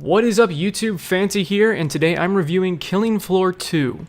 What is up YouTube, Fanta here, and today I'm reviewing Killing Floor 2.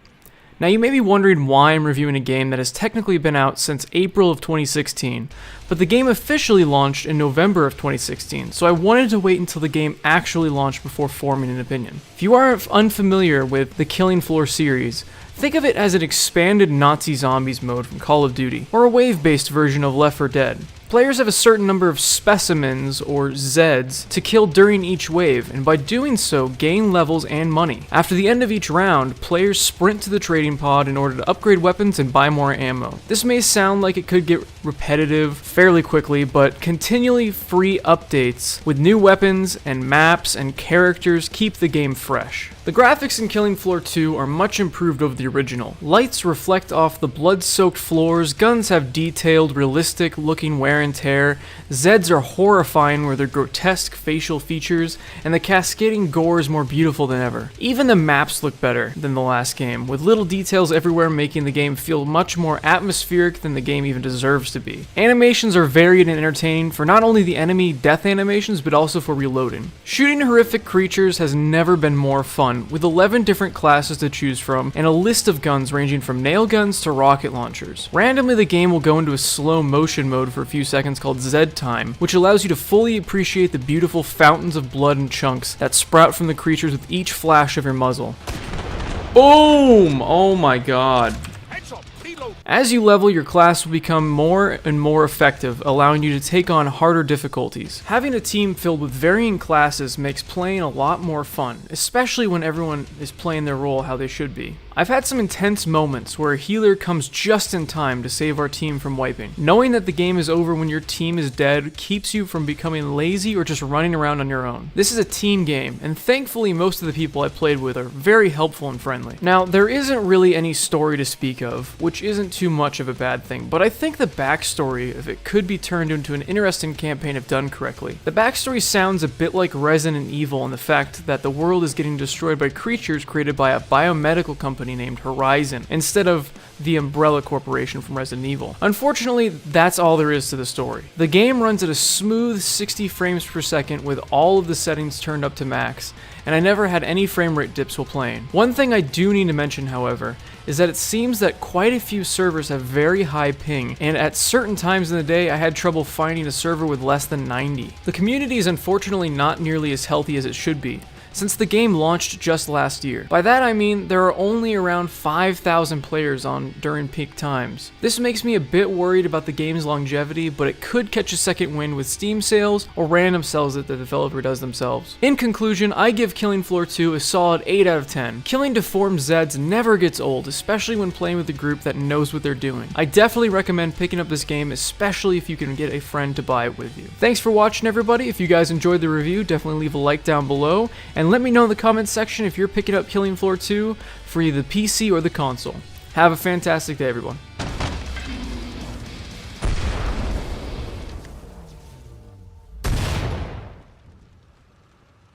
Now you may be wondering why I'm reviewing a game that has technically been out since April of 2016, but the game officially launched in November of 2016, so I wanted to wait until the game actually launched before forming an opinion. If you are unfamiliar with the Killing Floor series, think of it as an expanded Nazi zombies mode from Call of Duty, or a wave-based version of Left 4 Dead. Players have a certain number of specimens, or Zeds, to kill during each wave, and by doing so, gain levels and money. After the end of each round, players sprint to the trading pod in order to upgrade weapons and buy more ammo. This may sound like it could get repetitive fairly quickly, but continually free updates with new weapons and maps and characters keep the game fresh. The graphics in Killing Floor 2 are much improved over the original. Lights reflect off the blood-soaked floors, guns have detailed, realistic-looking wear and tear, Zeds are horrifying with their grotesque facial features, and the cascading gore is more beautiful than ever. Even the maps look better than the last game, with little details everywhere making the game feel much more atmospheric than the game even deserves to be. Animations are varied and entertaining for not only the enemy death animations, but also for reloading. Shooting horrific creatures has never been more fun, with 11 different classes to choose from, and a list of guns ranging from nail guns to rocket launchers. Randomly, the game will go into a slow motion mode for a few seconds called Zed Time, which allows you to fully appreciate the beautiful fountains of blood and chunks that sprout from the creatures with each flash of your muzzle. Boom! Oh my god. As you level, your class will become more and more effective, allowing you to take on harder difficulties. Having a team filled with varying classes makes playing a lot more fun, especially when everyone is playing their role how they should be. I've had some intense moments where a healer comes just in time to save our team from wiping. Knowing that the game is over when your team is dead keeps you from becoming lazy or just running around on your own. This is a team game, and thankfully most of the people I played with are very helpful and friendly. Now, there isn't really any story to speak of, which isn't too much of a bad thing, but I think the backstory of it could be turned into an interesting campaign if done correctly. The backstory sounds a bit like Resident Evil in the fact that the world is getting destroyed by creatures created by a biomedical company named Horizon, instead of the Umbrella Corporation from Resident Evil. Unfortunately, that's all there is to the story. The game runs at a smooth 60 frames per second with all of the settings turned up to max, and I never had any frame rate dips while playing. One thing I do need to mention, however, is that it seems that quite a few servers have very high ping, and at certain times in the day I had trouble finding a server with less than 90. The community is unfortunately not nearly as healthy as it should be, since the game launched just last year. By that I mean there are only around 5,000 players on during peak times. This makes me a bit worried about the game's longevity, but it could catch a second wind with Steam sales or random sales that the developer does themselves. In conclusion, I give Killing Floor 2 a solid 8 out of 10. Killing deformed Zeds never gets old, especially when playing with a group that knows what they're doing. I definitely recommend picking up this game, especially if you can get a friend to buy it with you. Thanks for watching, everybody. If you guys enjoyed the review, definitely leave a like down below, and let me know in the comments section if you're picking up Killing Floor 2 for either the PC or the console. Have a fantastic day, everyone.